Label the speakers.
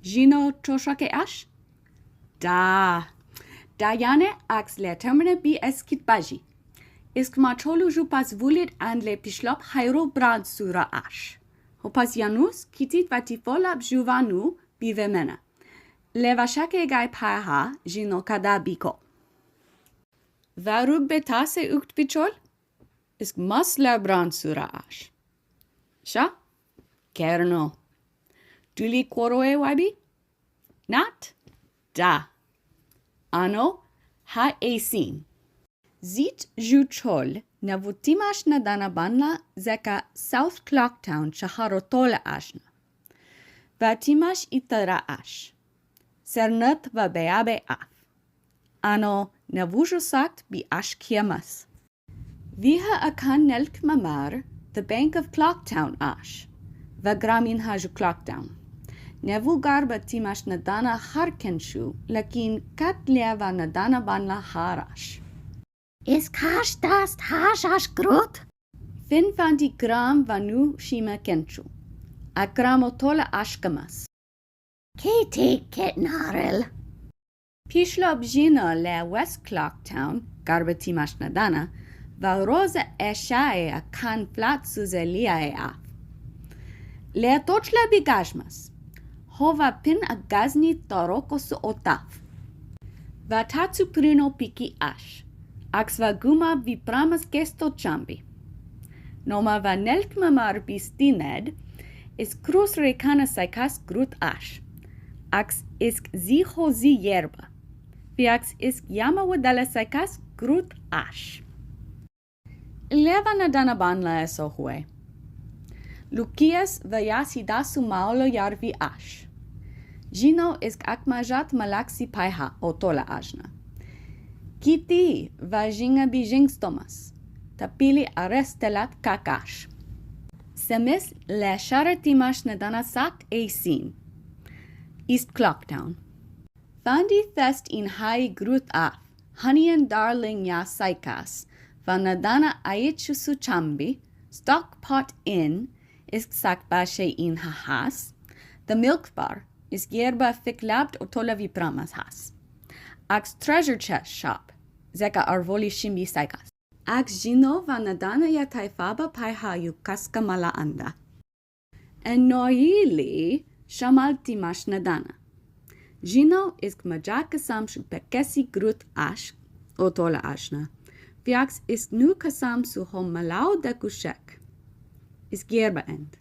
Speaker 1: Gino choshake ash? Da. Dayane ax le termina bi eskit baji. Isk macholu jupas vulit an le pishlop hairo brad sura ash. Hopas Janus kitit vatifolab juvanu bivemena. Le vashake gai paha Gino kada biko. Varub betase ukt bichol? Isk mas le brand sura ash. Sha? Kerno. Duli quoroe wabi? Nat? Da. Ano ha esin. Zit juchol na vutimash na dana banla zeka South Clocktown shaharotola ashna. Vatimash itara ash. Cernat va beabe af. Ano na vujosak bi ash kiamas. Viha akan nelk mamar, the bank of Clocktown ash. Va gramin haju Clocktown. Nevu garba timash nadana harkenshu, lakin kat leva nadana banla harash.
Speaker 2: Is kash das hashash grot?
Speaker 1: Fin fanti gram vanu shima kenshu. A gramotola ashkamas.
Speaker 2: Kete ketnarel.
Speaker 1: Pishlo bjina le West Clocktown, garba timash nadana, va rosa eshae a kan flat suzelia af. Le tochla bigashmas. Hova pin a gazni toroko su otaf. Vatatsu prino piki ash. Ax va guma vipramas gesto chambi. Noma va nelk mamar bistined, is cruz recana saikas grut ash. Ax isk ziho zi yerba. Viax isk yama wadala saikas grut ash. Leva nadana banla eso hue. Lukias vayasi dasu maolo yarvi ash. Gino isk akmajat malaksi paiha otola ajna. Kiti vajinga bijingstomas. Tapili arestelat kakash. Semis le sharatimash nadana sak eisin. East Clocktown. Fandi thest in hai grut af. Honey and darling ya saikas. Vanadana aichusu chambi. Stockpot in. Isk sakbashe in hahas. The milk bar is yerba fiklabt otola vipramas has. Ax treasure chest shop. Zeka arvoli shimbi saikas. Ax Gino vanadana ya taifaba paiha yukaska mala anda. En noili shamalti mash nadana. Gino isk majaka samshu pekesi grut ash otola ashna. Viax isk nu kasam su hom malau dekushek. Is gerba end.